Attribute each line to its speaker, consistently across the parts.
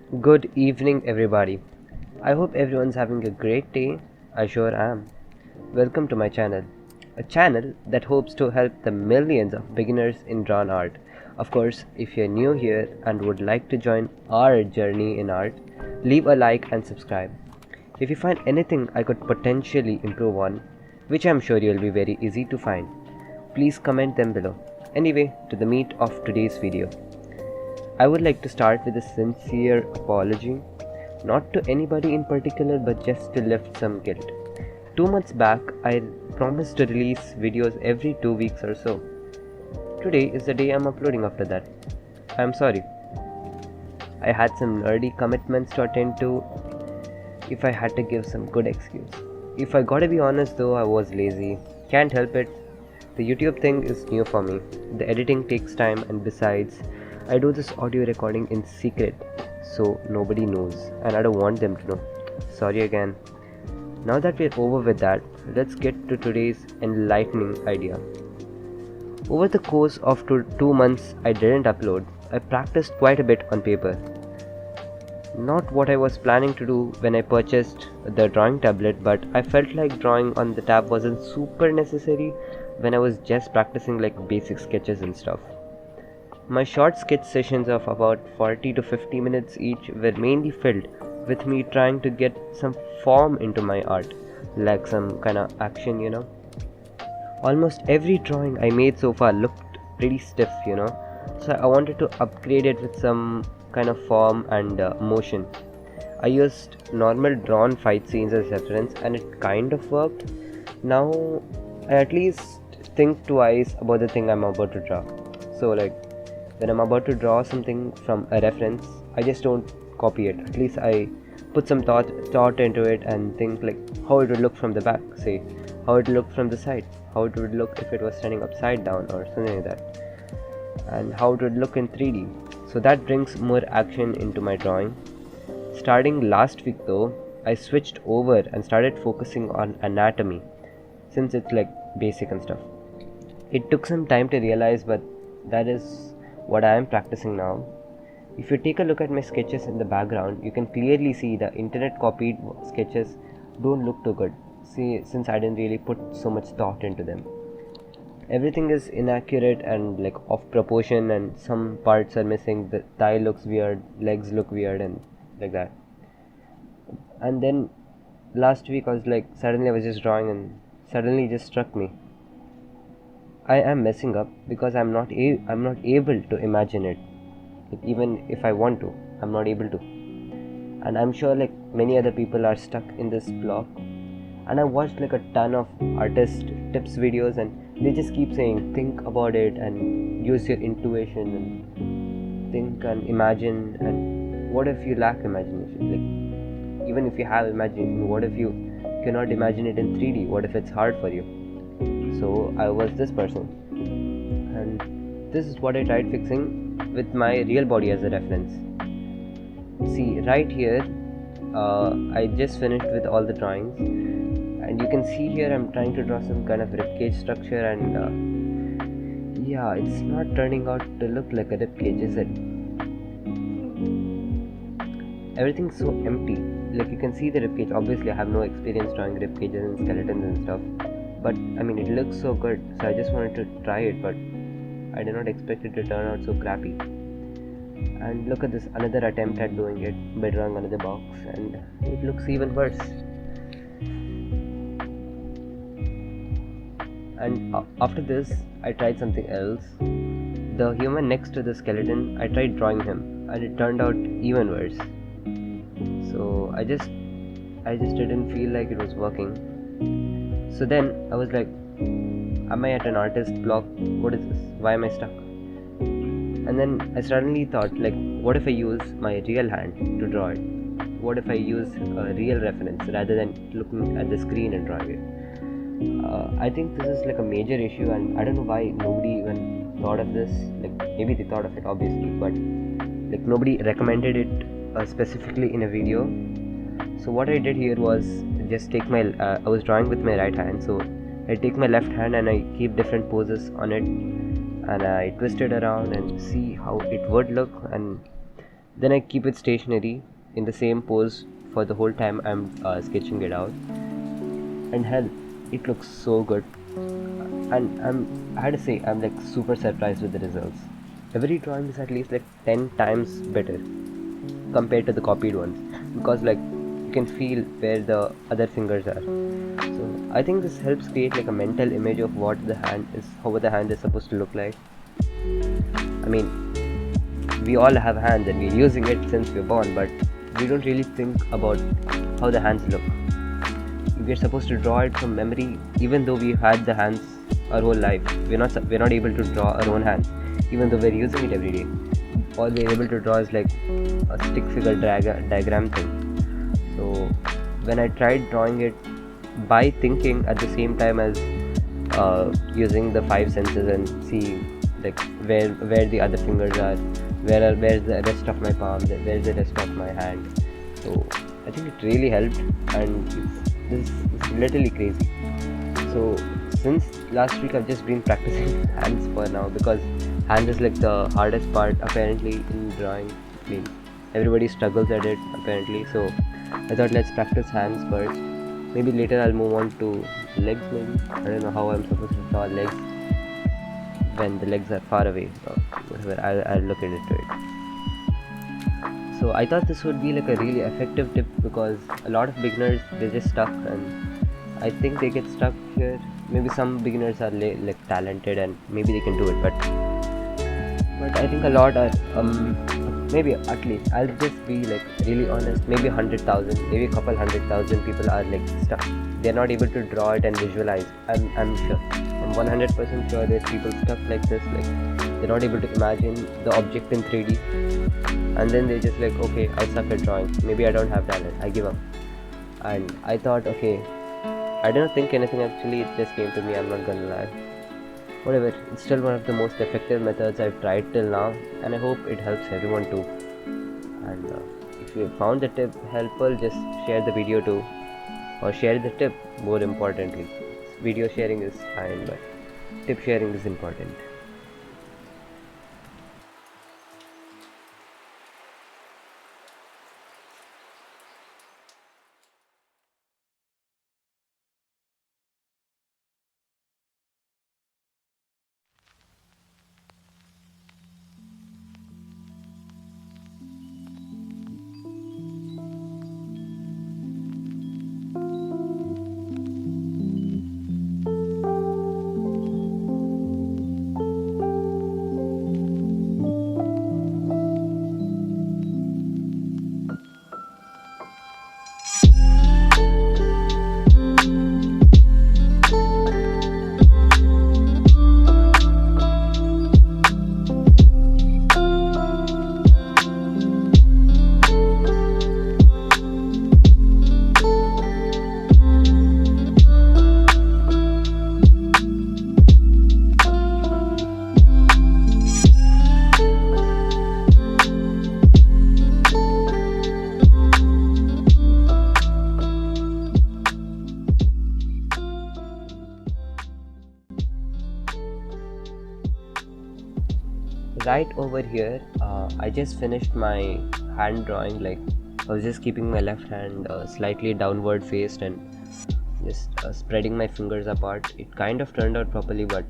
Speaker 1: Good evening, everybody. I hope everyone's having a great day. I sure am. Welcome to my channel, a channel that hopes to help the millions of beginners in drawn art. Of course, if you're new here and would like to join our journey in art, leave a like and subscribe. If you find anything I could potentially improve on, which I'm sure you'll be very easy to find, please comment them below. Anyway, to the meat of today's video. I would like to start with a sincere apology, not to anybody in particular but just to lift some guilt. 2 months back, I promised to release videos every 2 weeks or so. Today is the day I'm uploading after that. I'm sorry. I had some nerdy commitments to attend to if I had to give some good excuse. If I gotta be honest though, I was lazy. Can't help it. The YouTube thing is new for me. The editing takes time, and besides, I do this audio recording in secret so nobody knows, and I don't want them to know. Sorry again. Now that we're over with that, let's get to today's enlightening idea. Over the course of 2 months I didn't upload, I practiced quite a bit on paper. Not what I was planning to do when I purchased the drawing tablet, but I felt like drawing on the tab wasn't super necessary when I was just practicing like basic sketches and stuff. My short sketch sessions of about 40 to 50 minutes each were mainly filled with me trying to get some form into my art, like some kind of action. Almost every drawing I made so far looked pretty stiff. So I wanted to upgrade it with some kind of form and motion. I used normal drawn fight scenes as reference and it kind of worked. Now I at least think twice about the thing I'm about to draw. So when I'm about to draw something from a reference, I just don't copy it. At least I put some thought into it and think like how it would look from the back, say how it would look from the side, how it would look if it was standing upside down or something like that, and how it would look in 3D. So that brings more action into my drawing. Starting last week though, I switched over and started focusing on anatomy, since it's like basic and stuff. It took some time to realize, but that is what I am practicing now. If you take a look at my sketches in the background, you can clearly see the internet copied sketches don't look too good. See, since I didn't really put so much thought into them. Everything is inaccurate and like off proportion, and some parts are missing. The thigh looks weird, legs look weird, and like that. And then last week I was like, suddenly I was just drawing and suddenly it just struck me. I am messing up because I'm not able to imagine it. Like, even if I want to, I'm not able to. And I'm sure like many other people are stuck in this block. And I watched like a ton of artist tips videos, and they just keep saying think about it and use your intuition and think and imagine. And what if you lack imagination? Like, even if you have imagination, what if you cannot imagine it in 3D? What if it's hard for you? So I was this person, and this is what I tried fixing with my real body as a reference. See, right here I just finished with all the drawings, and you can see here I'm trying to draw some kind of ribcage structure, and yeah, it's not turning out to look like a ribcage, is it? Everything's so empty. Like, you can see the ribcage. Obviously I have no experience drawing ribcages and skeletons and stuff, but I mean, it looks so good, so I just wanted to try it, but I did not expect it to turn out so crappy. And look at this, another attempt at doing it by drawing another box, and it looks even worse. And after this I tried something else. The human next to the skeleton, I tried drawing him and it turned out even worse. So I just didn't feel like it was working. So then I was like, am I at an artist block? What is this? Why am I stuck? And then I suddenly thought, like, what if I use my real hand to draw it? What if I use a real reference rather than looking at the screen and drawing it? I think this is like a major issue, and I don't know why nobody even thought of this. Like, maybe they thought of it obviously, but like nobody recommended it specifically in a video. So what I did here was just take my I was drawing with my right hand, so I take my left hand and I keep different poses on it, and I twist it around and see how it would look. And Then I keep it stationary in the same pose for the whole time I'm sketching it out. And hell, it looks so good. And I had to say, I'm like super surprised with the results. Every drawing is at least like 10 times better compared to the copied ones, because like you can feel where the other fingers are. So I think this helps create like a mental image of how the hand is supposed to look like. I mean, we all have hands and we're using it since we're born, but we don't really think about how the hands look. We're supposed to draw it from memory, even though we've had the hands our whole life. We're not able to draw our own hands, even though we're using it every day. All we're able to draw is like a stick figure diagram thing. So when I tried drawing it by thinking at the same time as using the five senses and see like where the other fingers are, where's the rest of my palm, where's the rest of my hand. So I think it really helped, and it's literally crazy. So since last week I've just been practicing hands for now, because hands is like the hardest part apparently in drawing. I mean, everybody struggles at it apparently. So I thought let's practice hands first. Maybe later I'll move on to legs. Maybe I don't know how I'm supposed to draw legs when the legs are far away. Or whatever. I'll look into it. So I thought this would be like a really effective tip, because a lot of beginners, they're just stuck, and I think they get stuck here. Maybe some beginners are like talented and maybe they can do it, but I think a lot are maybe at least, I'll just be like really honest, maybe 100,000, maybe a couple 100,000 people are like stuck. They're not able to draw it and visualize. I'm sure. I'm 100% sure there's people stuck like this. Like they're not able to imagine the object in 3D, and then they're just like, okay, I suck at drawing. Maybe I don't have talent. I give up. And I thought, okay, I didn't think anything actually. It just came to me. I'm not gonna lie. Whatever, it's still one of the most effective methods I've tried till now, and I hope it helps everyone too. And if you found the tip helpful, just share the video too, or share the tip. More importantly, video sharing is fine, but tip sharing is important. Right over here, I just finished my hand drawing. Like I was just keeping my left hand slightly downward faced and just spreading my fingers apart. It kind of turned out properly, but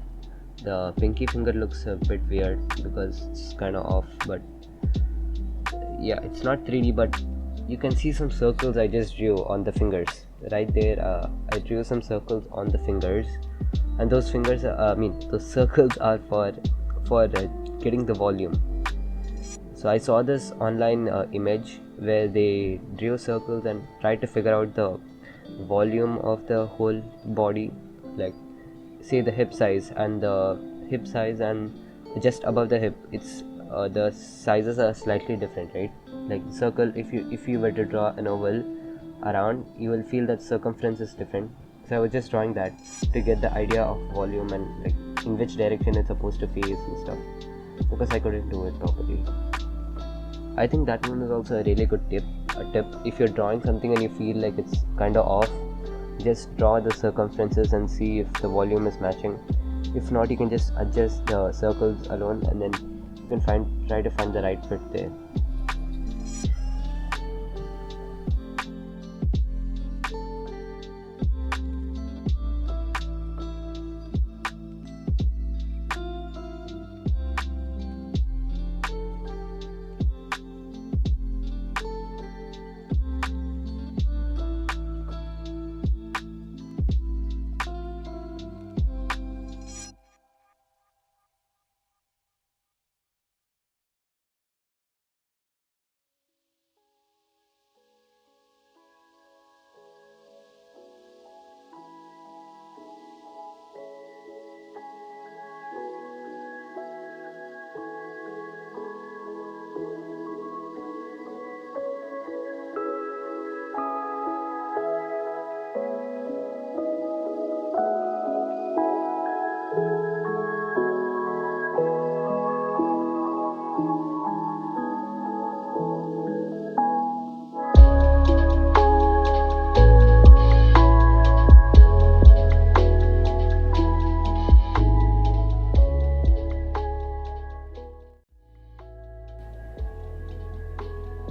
Speaker 1: the pinky finger looks a bit weird because it's kind of off. But yeah, it's not 3D, but you can see some circles I just drew on the fingers. Right there, I drew some circles on the fingers, and those fingers, those circles are for getting the volume. So I saw this online image where they drew circles and tried to figure out the volume of the whole body, like say the hip size and just above the hip, it's the sizes are slightly different, right? Like circle, if you were to draw an oval around, you will feel that circumference is different. So I was just drawing that to get the idea of volume and like in which direction it's supposed to face and stuff, because I couldn't do it properly. I think that one is also a really good tip. A tip, if you're drawing something and you feel like it's kind of off, just draw the circumferences and see if the volume is matching. If not, you can just adjust the circles alone, and then you can try to find the right fit there.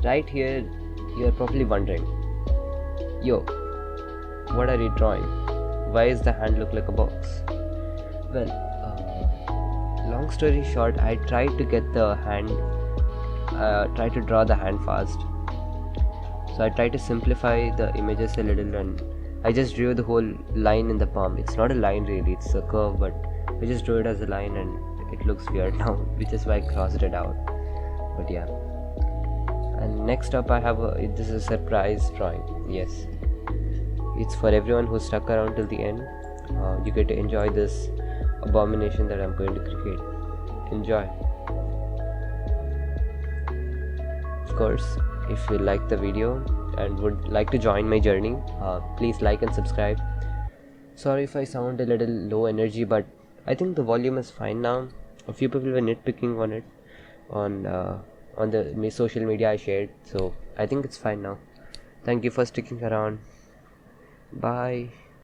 Speaker 1: Right here, you're probably wondering, yo, what are you drawing? Why is the hand look like a box? Well, long story short, I tried to get the hand, try to draw the hand fast. So I tried to simplify the images a little, and I just drew the whole line in the palm. It's not a line really, it's a curve, but I just drew it as a line and it looks weird now, which is why I crossed it out. But yeah. And next up I have this is a surprise drawing. Yes, it's for everyone who stuck around till the end. You get to enjoy this abomination that I'm going to create. Enjoy. Of course, if you like the video and would like to join my journey, please like and subscribe. Sorry if I sound a little low energy, but I think the volume is fine now. A few people were nitpicking on it on the social media I shared, so I think it's fine now. Thank you for sticking around. Bye.